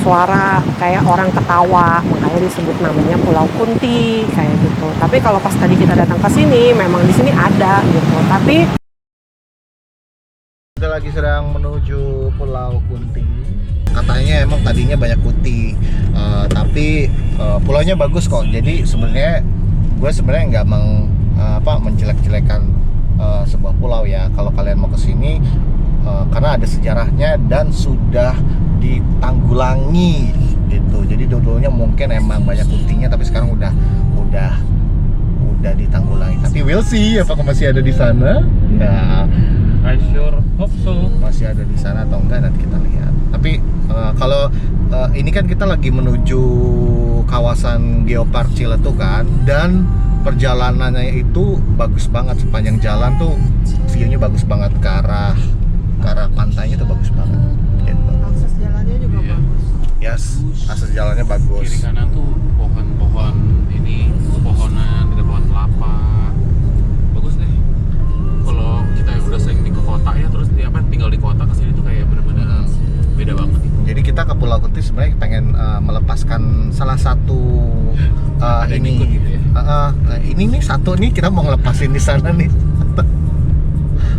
suara kayak orang ketawa, makanya disebut namanya Pulau Kunti kayak gitu. Tapi kalau pas tadi kita datang ke sini, memang di sini ada gitu. Tapi kita lagi sedang menuju Pulau Kunti. Katanya emang tadinya banyak putih, tapi pulaunya bagus kok. Jadi sebenarnya gue nggak menjelek-jelekan sebuah pulau ya. Kalau kalian mau ke sini, karena ada sejarahnya dan sudah ditanggulangi gitu. Jadi dulunya mungkin emang banyak kuntinya, tapi sekarang udah ditanggulangi. Tapi we'll see apakah masih ada di sana. Nah, I sure hope so. masih ada di sana atau enggak, nanti kita lihat. Tapi kalau ini kan kita lagi menuju kawasan Geopark Ciletuh kan, dan perjalanannya itu bagus banget. Sepanjang jalan tuh view-nya bagus banget, ke arah pantainya tuh bagus banget gitu. akses jalannya juga bagus. Yes, akses jalannya bagus. Kiri kanan tuh pohon-pohon ini, pohonan, ada pohon kelapa. Bagus deh. Kalau kita yang udah sering di kota ya, terus tinggal di kota, kesini tuh kayak bener-bener beda banget. Jadi kita ke Pulau Kunti sebenarnya pengen melepaskan salah satu Ada yang ini ikut gitu ya? ini nih satu nih kita mau ngelepasin di sana nih.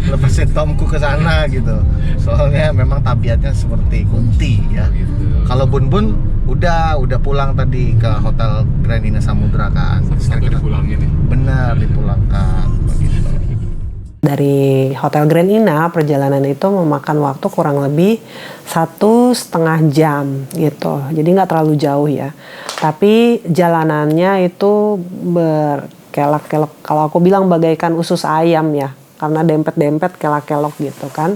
Lepasin Tomku ke sana gitu. Soalnya memang tabiatnya seperti Kunti ya. Gitu. Kalau Bun udah pulang tadi ke Hotel Grand Indah Samudra kan. Satu Sekarang dipulangin ya. benar dipulangkan begitu. Dari Hotel Grand Ina, perjalanan itu memakan waktu kurang lebih 1,5 jam gitu. Jadi nggak terlalu jauh ya. Tapi jalanannya itu berkelak-kelok. Kalau aku bilang bagaikan usus ayam ya. Karena dempet-dempet kelak-kelok gitu kan.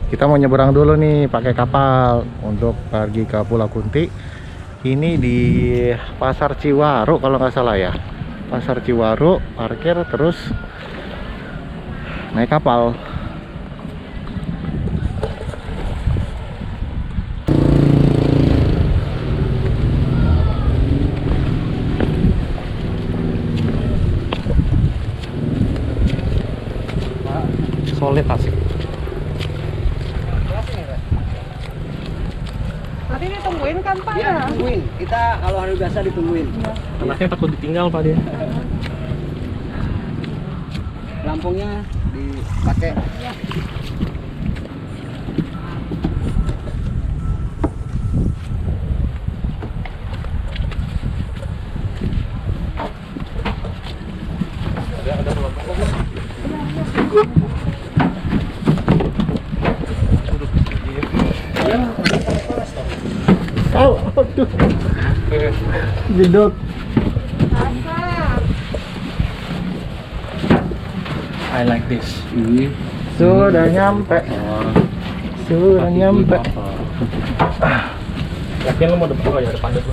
Kita mau nyeberang dulu nih pakai kapal untuk pergi ke Pulau Kunti. Ini di Pasar Ciwaru kalau nggak salah ya. Pasar Ciwaru, parkir terus naik kapal. Solid asik. Nanti ditungguin kan Pak? Iya, ditungguin. Kita kalau hari biasa ditungguin. Anaknya takut ditinggal Pak dia. Lampungnya dipakai. Aduh. Jedot. I like this. Sudah nyampe. Sudah nyampe. Yakin lu mau depan aja depan dulu.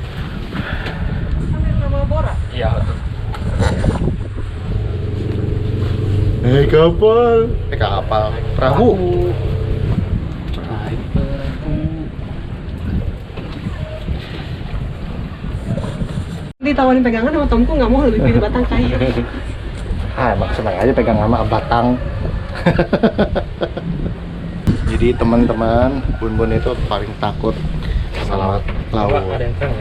Sama Bora. Iya. Kapal. Perahu. Ditawarin pegangan sama Tomku nggak mau, lebih pilih batang kayu. Emang senang aja pegang sama batang. Jadi teman-teman, Bun itu paling takut sama laut.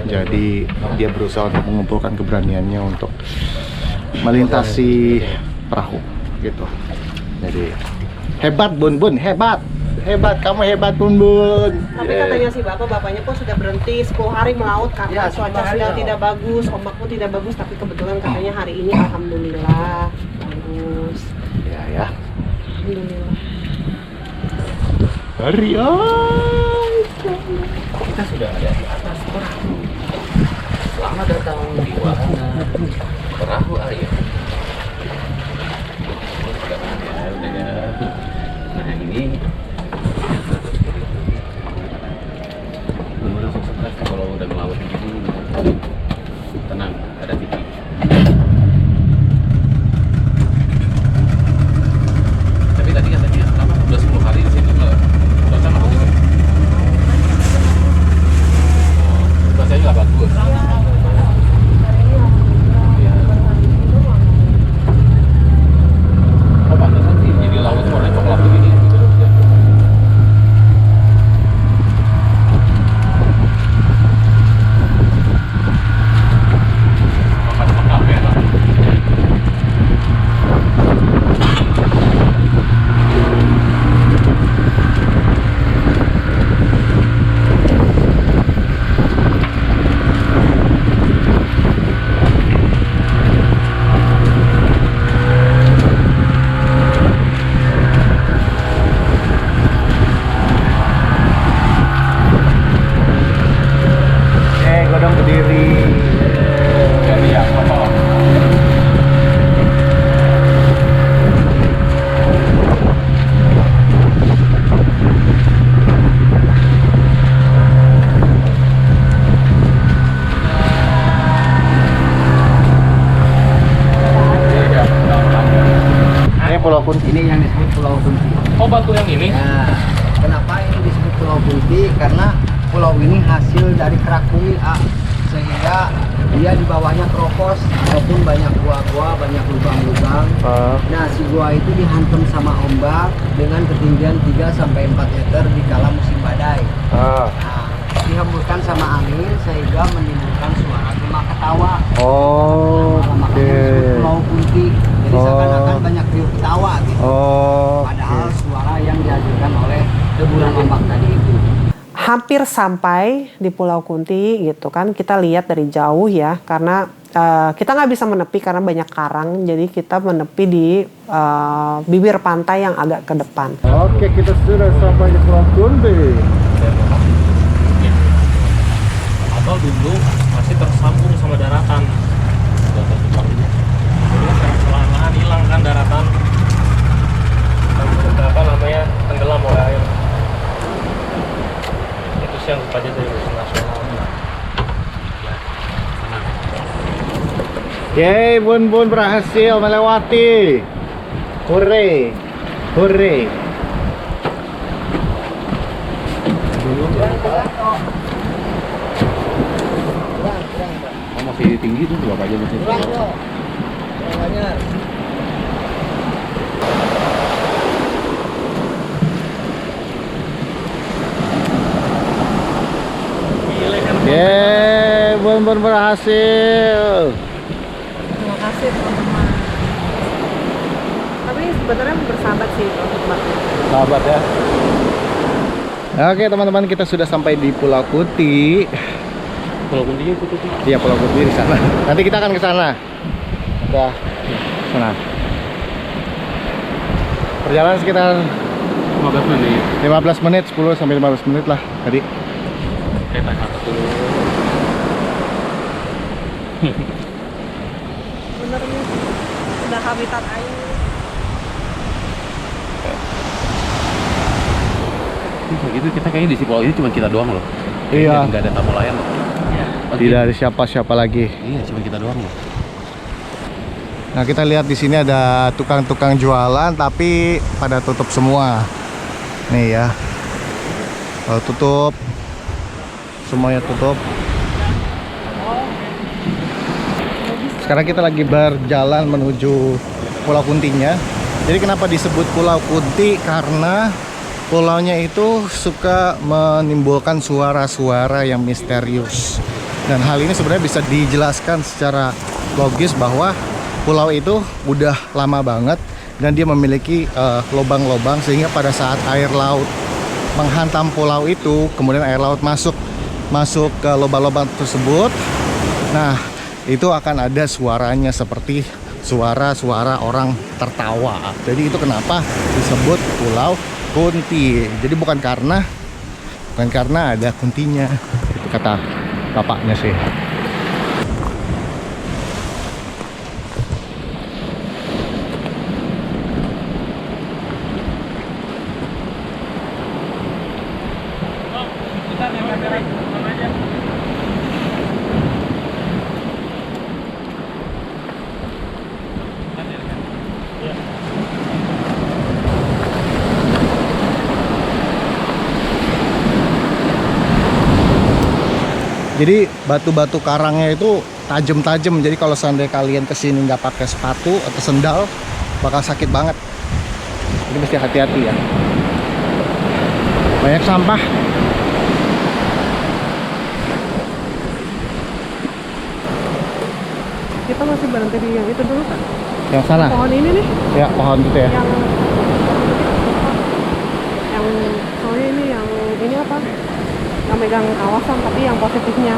Jadi dia berusaha untuk mengumpulkan keberaniannya untuk melintasi perahu gitu. Jadi hebat Bun, hebat. Hebat, kamu hebat Bun. Tapi katanya si bapaknya kok sudah berhenti 10 hari melaut karena Ya, cuaca 10 hari sedang ya. tidak bagus, ombak pun tidak bagus, tapi kebetulan katanya hari ini alhamdulillah bagus. Ya. Alhamdulillah. Hari Kita sudah ada di atas perahu. Selamat datang di wahana perahu air. Nah ini udah sukses kalau udah ngelaut gitu. Tenang, ada Vicky. Tapi tadi katanya Oh, batu yang ini? Ya, kenapa ini disebut Pulau Kunti? Karena pulau ini hasil dari kerak bumi, sehingga dia di bawahnya keropos ataupun banyak gua-gua, banyak lubang-lubang. Nah, si gua itu dihantam sama ombak dengan ketinggian 3-4 meter di kala musim badai. Nah, dihembuskan sama angin sehingga menimbulkan suara gema ketawa. Makanya disebut Pulau Kunti. Jadi seakan-akan banyak tiup ketawa gitu. Padahal suara yang dihasilkan oleh deburan ombak tadi itu. Hampir sampai di Pulau Kunti gitu kan, kita lihat dari jauh ya, karena kita nggak bisa menepi karena banyak karang, jadi kita menepi di bibir pantai yang agak ke depan. Oke, kita sudah sampai di Pulau Kunti. Atau dulu masih tersambung sama daratan. Kelamaan hilang kan daratan. Apa namanya, tenggelam oleh air. Itu sih yang rupanya dari museum nasional. Yeay, Bun Bun berhasil melewati. Hore, hore. Oh, masih tinggi tuh bapaknya masih. Yeay, Bun Bun berhasil. Terima kasih teman-teman. Tapi sebenarnya bersahabat sih ombaknya. Sahabat ya. Oke teman-teman, kita sudah sampai di Pulau Kunti. Pulau Kuntinya itu tuh. Iya, Pulau Kunti di sana. Nanti kita akan ke sana. Udah, sana. Perjalanan sekitar 15 menit. 15 menit, 10 sampai 15 menit lah tadi. Oke, naik atas dulu. Benernya udah habitat air. Gitu kita kayaknya di si pulau ini cuma kita doang loh. Iya. Nggak ada tamu lain loh. Tidak ada siapa-siapa lagi. Iya, cuma kita doang loh. Nah, kita lihat di sini ada tukang-tukang jualan tapi pada tutup semua. Nih ya. Kalau tutup, semuanya tutup. Sekarang kita lagi berjalan menuju Pulau Kuntinya. Jadi kenapa disebut Pulau Kunti? Karena pulaunya itu suka menimbulkan suara-suara yang misterius. Dan hal ini sebenarnya bisa dijelaskan secara logis bahwa pulau itu udah lama banget dan dia memiliki lubang-lubang, sehingga pada saat air laut menghantam pulau itu, kemudian air laut masuk ke lubang-lubang tersebut. Nah, itu akan ada suaranya seperti suara-suara orang tertawa. Jadi itu kenapa disebut Pulau Kunti. Jadi bukan karena ada kuntinya, itu kata bapaknya sih. Jadi batu-batu karangnya itu tajam-tajam. Jadi kalau seandainya kalian kesini nggak pakai sepatu atau sendal, bakal sakit banget. Jadi mesti hati-hati ya. Banyak sampah. Kita masih berhenti di yang itu dulu kan? Yang sana? Pohon ini nih. Ya, pohon itu ya. Yang soalnya ini apa? Yang megang kawasan, tapi yang positifnya.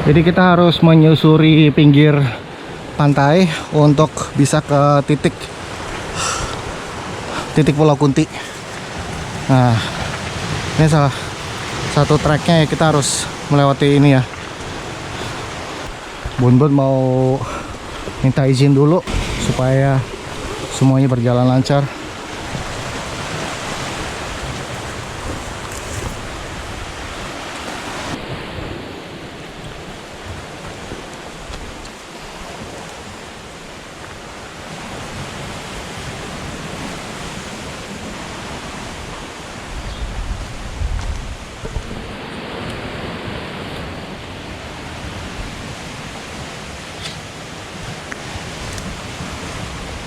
Jadi kita harus menyusuri pinggir pantai untuk bisa ke titik Pulau Kunti. Nah, ini salah satu treknya ya, kita harus melewati ini ya. Bun Bun mau minta izin dulu supaya semuanya berjalan lancar.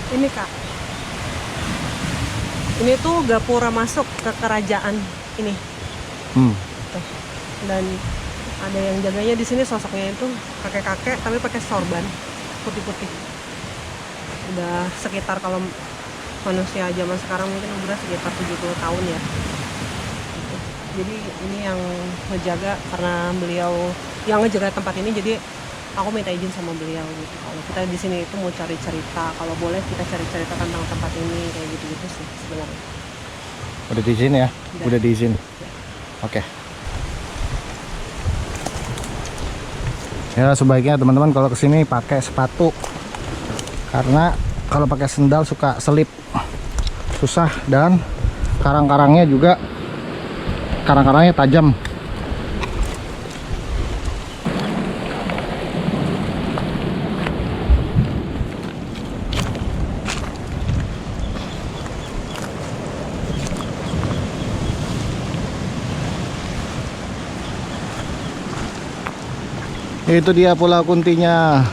Ini Kak. Ini tuh gapura masuk ke kerajaan ini. Tuh. Dan ada yang jaganya di sini, sosoknya itu kakek-kakek tapi pakai sorban putih-putih. Udah sekitar, kalau manusia zaman sekarang mungkin udah sekitar 70 tahun ya. Gitu. Jadi ini yang ngejaga, karena beliau yang ngejaga tempat ini, jadi aku minta izin sama beliau gitu. Kalau kita di sini itu mau cari cerita, kalau boleh kita cari cerita tentang tempat ini, kayak gitu-gitu sih sebenarnya. Udah diizin ya? Udah diizin. Oke. Ya sebaiknya teman-teman kalau kesini pakai sepatu, karena kalau pakai sendal suka selip, susah, dan karang-karangnya juga tajam. Itu dia Pulau Kuntinya.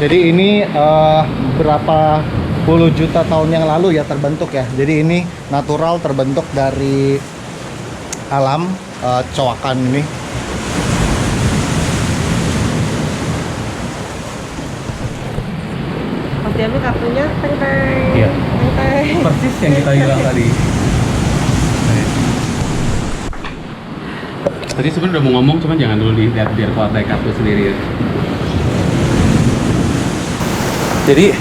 Jadi ini berapa puluh juta tahun yang lalu ya terbentuk ya. Jadi ini natural, terbentuk dari alam, coakan ini. Pas diambil kartunya, teng-teng. Iya. Teng-teng. Persis yang kita bilang tadi. Tadi sebenarnya udah mau ngomong, cuman jangan dulu dilihat biar keluar dari kartu sendiri ya. Jadi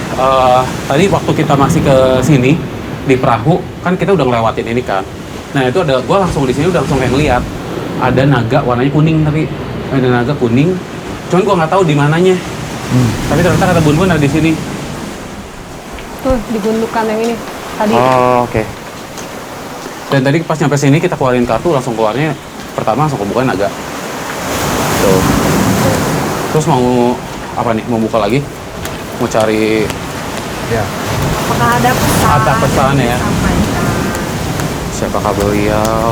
tadi waktu kita masih ke sini di perahu kan kita udah ngelewatin ini kan. Nah itu ada, gua langsung di sini udah langsung kayak ngeliat ada naga warnanya kuning, tapi ada naga kuning. Cuman gua nggak tahu di mananya. Tapi ternyata kata Bun ada di sini. Tuh di gundukan yang ini tadi. Oh oke. Dan tadi pas nyampe sini kita keluarin kartu, langsung keluarnya pertama langsung kebuka naga. Tuh. Terus mau apa nih? Mau buka lagi? Mau cari Ya. Apakah ada pesan? Ada pesan ya. Sampaikan. Siapakah beliau?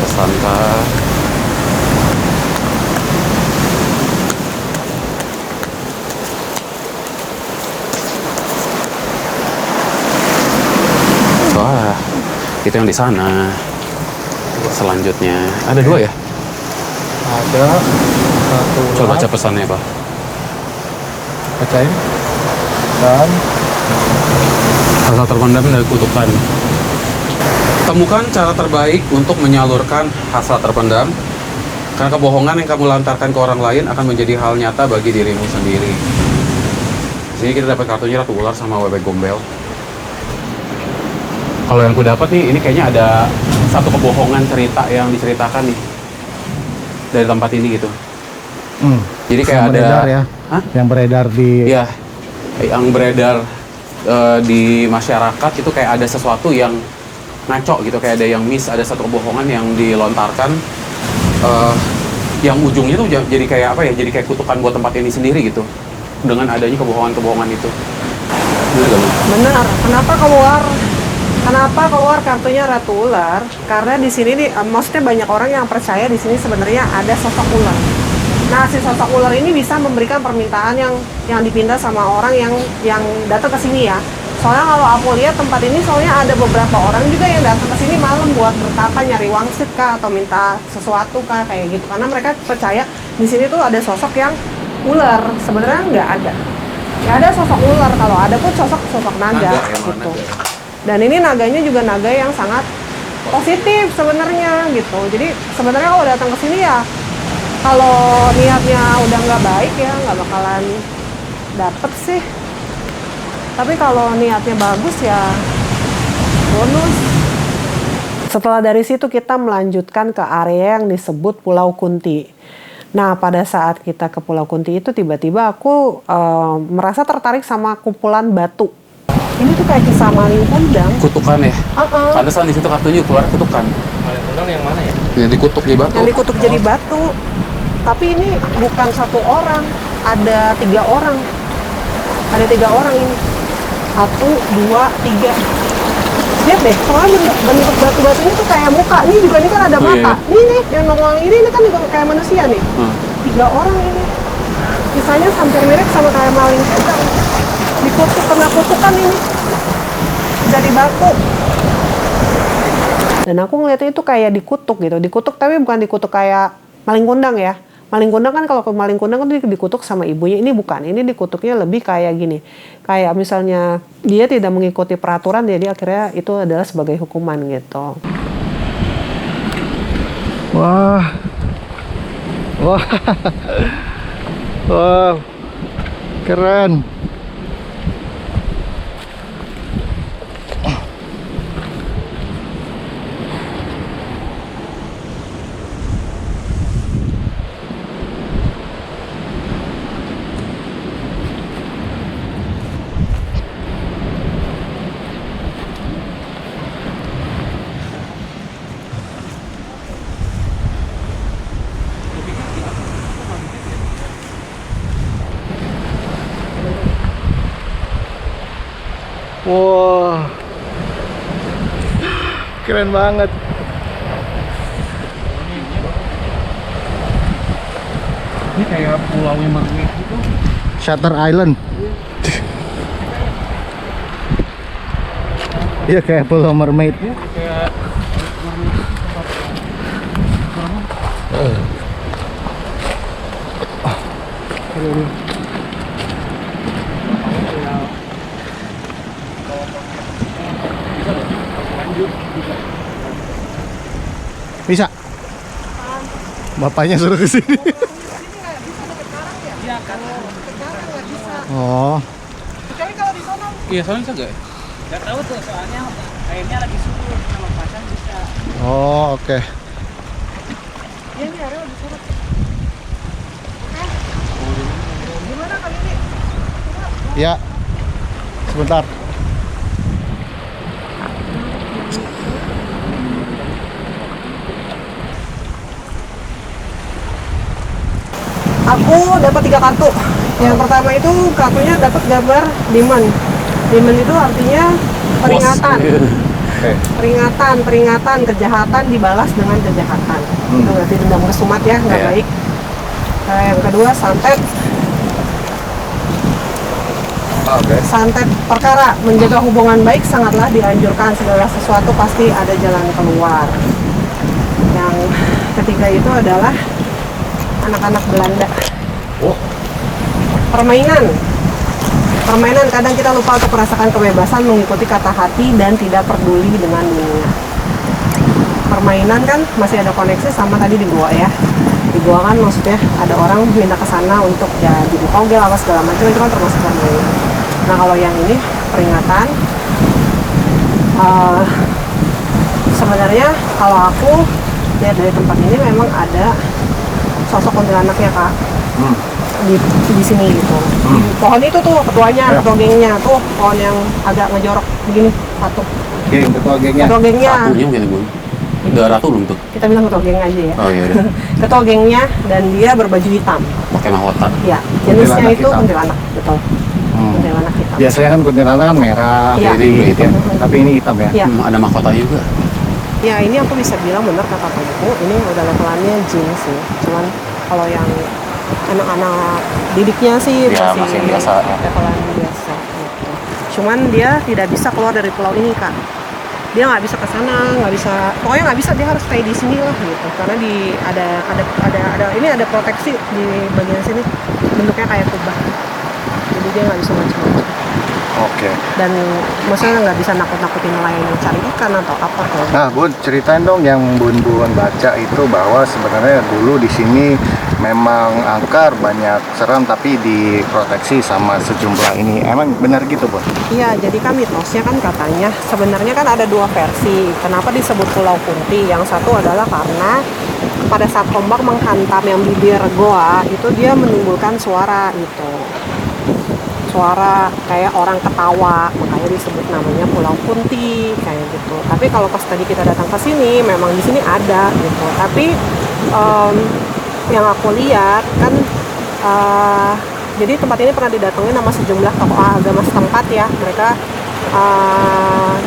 Pesankah? Wah, itu yang di sana. Selanjutnya ada dua ya? Ada satu. Coba baca pesannya Pak. Bacain. Dan Hasrat terpendam dari kutukan. Temukan cara terbaik untuk menyalurkan hasrat terpendam, karena kebohongan yang kamu lantarkan ke orang lain akan menjadi hal nyata bagi dirimu sendiri. Di sini kita dapat kartunya Ratu Ular sama Bebek Gombel. Kalau yang ku dapat nih, ini kayaknya ada satu kebohongan cerita yang diceritakan nih dari tempat ini gitu. Jadi kayak yang ada beredar ya. Hah? Yang beredar di Iya, yang beredar di masyarakat itu kayak ada sesuatu yang ngaco gitu, kayak ada yang miss, ada satu kebohongan yang dilontarkan, yang ujungnya tuh jadi kayak apa ya, jadi kayak kutukan buat tempat ini sendiri gitu, dengan adanya kebohongan-kebohongan itu. Bener gak, Bu? Benar. Kenapa keluar kartunya Ratu Ular? Karena di sini maksudnya banyak orang yang percaya di sini sebenarnya ada sosok ular. Nah, si sosok ular ini bisa memberikan permintaan yang dipinta sama orang yang datang ke sini ya. Soalnya kalau aku lihat tempat ini, soalnya ada beberapa orang juga yang datang ke sini malam buat bertapa, nyari wangsit kah atau minta sesuatu kah kayak gitu. Karena mereka percaya di sini tuh ada sosok yang ular. Sebenarnya nggak ada. Ya ada sosok ular, kalau ada pun sosok naga gitu. Dan ini naganya juga naga yang sangat positif sebenarnya gitu. Jadi sebenarnya kalau datang ke sini ya Kalau niatnya udah nggak baik ya nggak bakalan dapet sih. Tapi kalau niatnya bagus ya bonus. Setelah dari situ kita melanjutkan ke area yang disebut Pulau Kunti. Nah pada saat kita ke Pulau Kunti itu tiba-tiba aku merasa tertarik sama kumpulan batu. Ini tuh kayak kisah maling kundang. Kutukan ya? Pantesan di situ kartunya keluar kutukan. Maling kundang yang mana ya? Yang dikutuk jadi batu. Yang dikutuk jadi batu. Tapi ini bukan satu orang, ada 3 orang. Ada 3 orang ini. 1, 2, 3. Lihat deh, soalnya bentuk batu-batunya tuh kayak muka. Ini juga ini kan ada mata. Ini nih, yang nongol ini kan juga kayak manusia nih. 3 orang ini. Kisahnya hampir mirip sama kayak maling kundang. Dikutuk, kena kutukan ini. Jadi batu. Dan aku ngeliatnya itu kayak dikutuk gitu. Dikutuk tapi bukan dikutuk kayak maling kundang ya. Maling kundang kan kalau maling kundang kan dikutuk sama ibunya. Ini bukan. Ini dikutuknya lebih kayak gini. Kayak misalnya dia tidak mengikuti peraturan, jadi akhirnya itu adalah sebagai hukuman gitu. Wah. Wah. Wow. Keren. Wah, keren banget. Ini kayak pulaunya mermaid gitu. Shutter Island. Iya kayak Pulau Mermaid. Kayak Bisa. Bapaknya suruh ke sini. Oh. iya soalnya bisa nggak? Gak tahu tuh soalnya airnya lagi surut sama pasang bisa. Oh, oke. Ya ini airnya lagi surut. Gimana kali ini? Ya. Sebentar. Aku dapat 3 kartu. Yang pertama itu kartunya dapat gambar demon. Demon itu artinya peringatan. Peringatan kejahatan dibalas dengan kejahatan. Itu berarti dendam kesumat ya, nggak baik. Nah, yang kedua santet. Santet perkara, menjaga hubungan baik sangatlah dianjurkan, segala sesuatu pasti ada jalan keluar. Yang ketiga itu adalah anak-anak Belanda. Permainan kadang kita lupa untuk merasakan kebebasan, mengikuti kata hati dan tidak peduli dengan dunia. Permainan kan masih ada koneksi sama tadi di gua ya. Di gua kan maksudnya ada orang minta ke sana untuk ya jadi togel apa segala macam, itu kan termasuk permainan. Nah kalau yang ini peringatan, sebenarnya kalau aku lihat dari tempat ini memang ada sosok kuntilanaknya Kak. Di sini gitu. Pohon itu tuh ketuanya, ketua gengnya tuh pohon yang agak ngejorok begini satu. Geng, ketua gengnya. Ketua gengnya. Satunya mungkin gue. Udah ratu belum tuh? Kita bilang ketua geng aja ya. Oh iya. Ketua gengnya dan dia berbaju hitam. Pakai mahkota. Ya, jenisnya Kuntilanak itu hitam. kuntilanak, betul. Kuntilanak hitam. Biasanya kan kuntilanak kan merah, Iya. jadi hitam. Tapi ini hitam ya. Ya. Ada mahkota juga. Ya ini aku bisa bilang benar kata temanku, ini udah levelannya jin sih. Cuman kalau yang anak-anak didiknya sih Ya, masih biasa, ya. levelan biasa gitu. Cuman dia tidak bisa keluar dari pulau ini Kak. Dia nggak bisa ke sana, nggak bisa, pokoknya nggak bisa, dia harus stay di sini lah gitu. Karena di ini ada proteksi di bagian sini, bentuknya kayak kubah. Jadi dia nggak bisa macam-macam. Oke. Dan maksudnya nggak bisa nakut-nakutin nelayan yang cari ikan atau apa tuh. Nah, Bun, ceritain dong yang Bun baca itu bahwa sebenarnya dulu di sini memang angker, banyak seram tapi diproteksi sama sejumlah ini. Emang benar gitu, Bun? Iya, jadi kan mitosnya kan katanya sebenarnya kan ada dua versi. Kenapa disebut Pulau Kunti? Yang satu adalah karena pada saat ombak menghantam yang bibir goa itu dia menimbulkan suara gitu. Suara kayak orang ketawa, makanya disebut namanya Pulau Kunti kayak gitu. Tapi kalau pas tadi kita datang ke sini, memang di sini ada gitu. Tapi yang aku lihat kan jadi tempat ini pernah didatangi nama sejumlah tokoh agama setempat ya. Mereka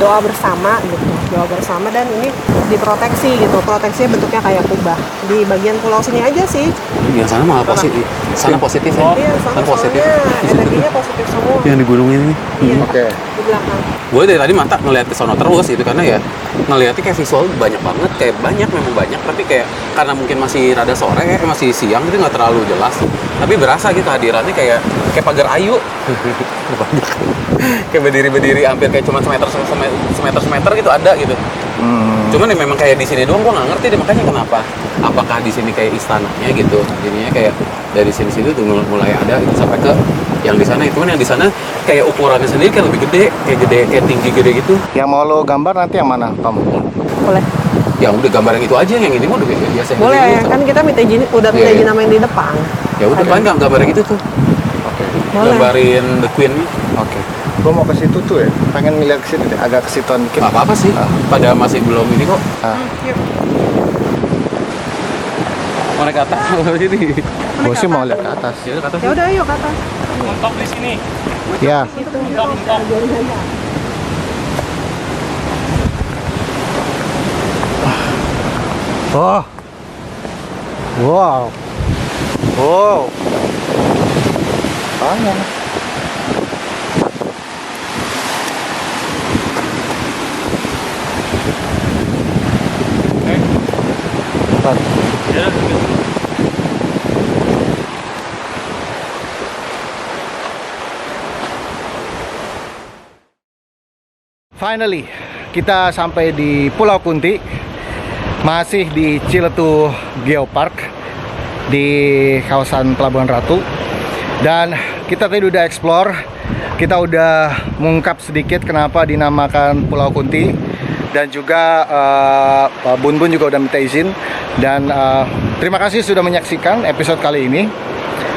doa bersama gitu, doa bersama, dan ini diproteksi gitu. Proteksinya bentuknya kayak kubah di bagian pulau sini aja sih. Yang sana malah positif. Sana positif ya. Iya, Sana positif. soalnya energinya positif semua. Yang di gunung ini. Iya, Oke. di belakang. Gue dari tadi mata ngeliat ke sono terus gitu karena ya ngeliatnya kayak visual banyak banget, kayak memang banyak, tapi kayak karena mungkin masih rada sore, masih siang gitu nggak terlalu jelas, tapi berasa gitu hadirannya kayak pagar ayu. Banyak. Kayak berdiri hampir kayak cuma semeter gitu ada gitu. Cuman ya memang kayak di sini doang, gue nggak ngerti deh makanya kenapa. Apakah di sini kayak istananya gitu, jadinya kayak dari sini tuh mulai ada gitu sampai ke yang di sana. Itu kan yang di sana kayak ukurannya sendiri kan lebih gede, kayak tinggi gede gitu. Yang mau lo gambar nanti yang mana, Tom? Boleh. Ya udah gambar yang itu aja, yang ini mah udah biasa. Boleh ya, kan kita minta izin, udah minta izin nama yang di depan. Ya udah Ada. paling gambar yang itu tuh. Oke. Boleh. Gambarin The Queen. Oke. Gue mau ke situ tuh ya. Pengen ngeliat ke situ deh, agak ke situan dikit. Nggak apa-apa sih. Pada masih belum ini kok. Mau naik ke atas apa jadi? Gue sih mau lihat ke atas. Ya udah ke atas. Ya udah, ayo ke atas. Mentok di sini. Ya. Oh. Wow. Wow. Banyak. Finally, kita sampai di Pulau Kunti, masih di Ciletuh Geopark di kawasan Pelabuhan Ratu. Dan kita tadi udah explore, kita udah mengungkap sedikit kenapa dinamakan Pulau Kunti, dan juga Bun juga udah minta izin. Dan terima kasih sudah menyaksikan episode kali ini.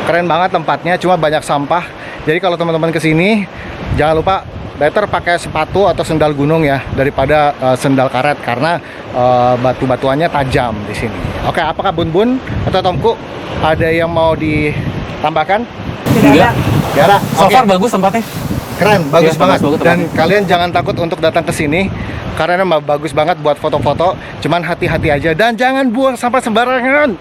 Keren banget tempatnya, cuma banyak sampah. Jadi kalau teman-teman kesini, jangan lupa better pakai sepatu atau sendal gunung ya daripada sendal karet, karena batu-batuannya tajam di sini. Oke, apakah Bun atau Tomku ada yang mau ditambahkan? Tidak ada. Gak ada. So Oke. far bagus tempatnya. Keren, bagus Iya, banget. bagus Dan kalian jangan takut untuk datang ke sini karena memang bagus banget buat foto-foto. Cuman hati-hati aja dan jangan buang sampah sembarangan.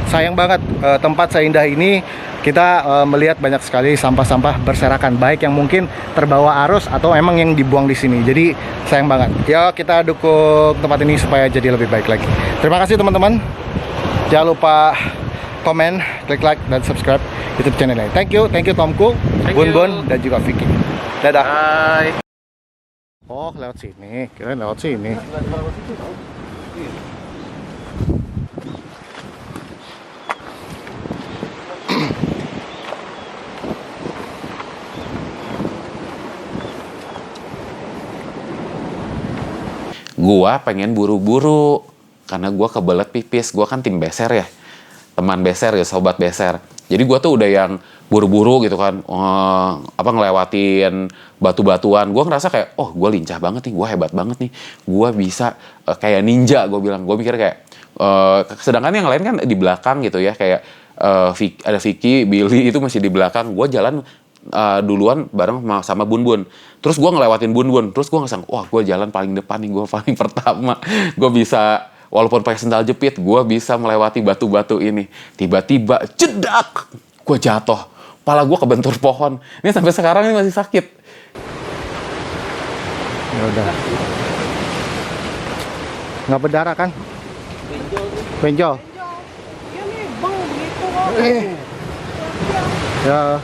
Sayang banget tempat seindah ini kita melihat banyak sekali sampah-sampah berserakan, baik yang mungkin terbawa arus atau emang yang dibuang di sini. Jadi sayang banget. Ya, kita dukung tempat ini supaya jadi lebih baik lagi. Terima kasih teman-teman. Jangan lupa komen, klik like dan subscribe YouTube channel ini. Thank you Tomku, Bun dan juga Vicky. Dadah. Bye. Oh, lewat sini. Kirain lewat sini. Gua pengen buru-buru karena gua kebelet pipis. Gua kan tim beser ya, teman beser ya, sobat beser. Jadi gua tuh udah yang buru-buru gitu kan, ngelewatin batu-batuan. Gua ngerasa kayak, oh gua lincah banget nih, gua hebat banget nih, gua bisa kayak ninja. Gua bilang, gua mikir kayak, sedangkan yang lain kan di belakang gitu ya, kayak ada Vicky, Billy itu masih di belakang. Gua jalan duluan bareng sama Bun. Terus gue ngelewatin Bun. Terus gue ngesang, wah gue jalan paling depan nih, gue paling pertama. Gue bisa, walaupun pakai sendal jepit, gue bisa melewati batu-batu ini. Tiba-tiba, jedak! Gue jatuh. Pala gue kebentur pohon. Ini sampai sekarang ini masih sakit. Ya udah. Nggak berdarah kan? Benjol. Ya nih, bang, begitu kok. Ya.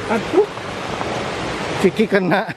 Aduh, Vicky kena.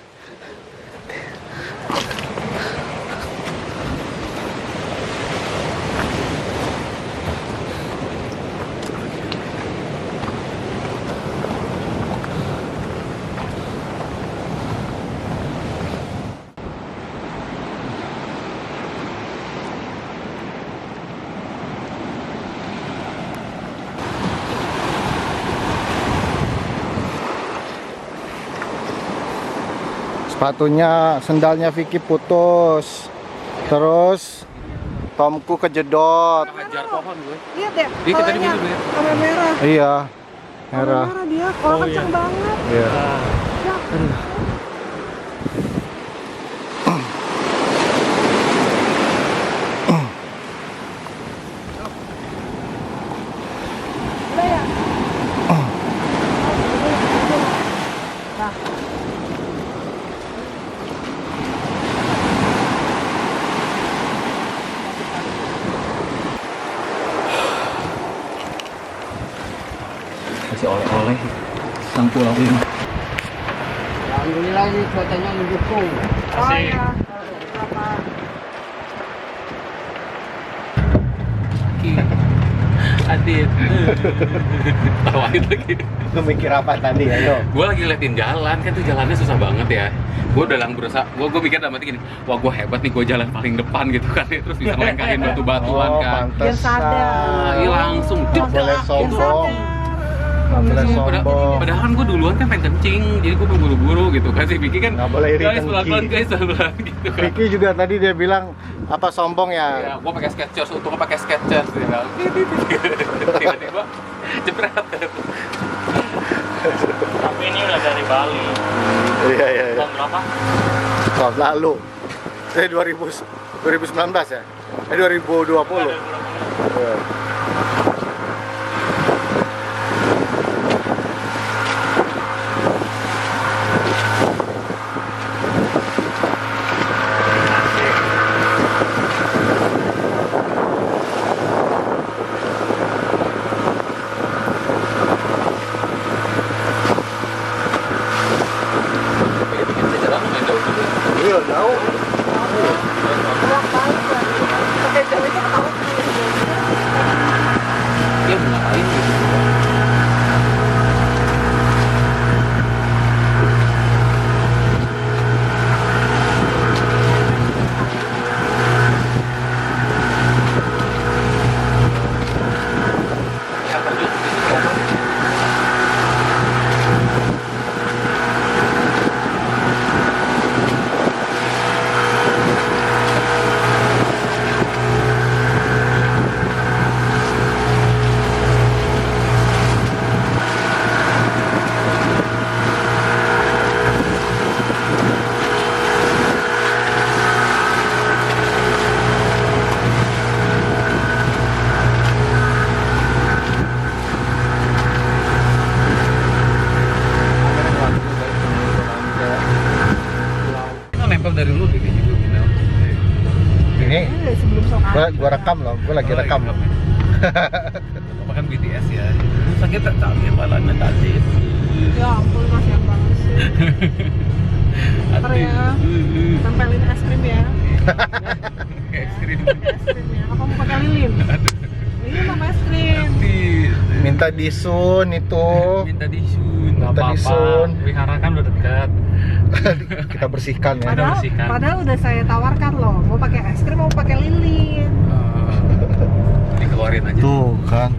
Sepatunya, sendalnya Vicky putus. Terus Tomku kejedot. Hajar pohon gue. Lihat deh, Dia kita di palanya situ, Beb. sampai merah. Iya, merah. Merah dia, kalau kenceng banget. Iya. Ya. Udah ya? Nah, Kasih oleh-oleh sang pulau ini. Alhamdulillah ini cuacanya mendukung. oh ya. Berapa? Adit. Tawain lagi. Lu mikir apa tadi, ayo? Gue lagi liatin jalan, kan tuh jalannya susah banget ya. Gue udah berusaha, gue mikir dalam hati gini, wah gue hebat nih, gue jalan paling depan gitu kan, terus bisa melengkahin batu-batuan kan. Biar sadar. Iya langsung, Nggak boleh sombong. Nggak boleh sombong. Padahal kan gue duluan kan pengen kencing, jadi gue buru-buru gitu kan. Si Vicky kan, Nggak boleh iri guys dengki. pelan-pelan guys, pelan-pelan gitu kan. Vicky juga tadi dia bilang apa sombong Ya, ya? gue pakai Skechers, untungnya pakai Skechers dia bilang. Tiba-tiba jepret. Tapi ini udah dari Bali. Iya, iya, iya. Tahun berapa? Tahun lalu. 2019 ya? 2020. Iya. Iya, jauh. Pakai jam itu ketawa. Dia mau ngapain gitu. Nempel dari lu gitu gitu. Ini Sebelum sholat. gua rekam loh, gua lagi rekam. Makan BTS ya. Sakit tak kepalanya tadi. Ya ampun, kasihan banget sih. Ntar ya, tempelin es krim ya. Es krim. Es krim ya. Apa mau pakai lilin? Ini sama es krim. Minta disun itu. Minta disun. Nggak Minta apa-apa. disun. Wihara kan udah dekat. Kita bersihkan ya. Padahal, bersihkan. padahal udah saya tawarkan loh, mau pakai es krim mau pakai lilin. Dikeluarin aja. Tuh kan.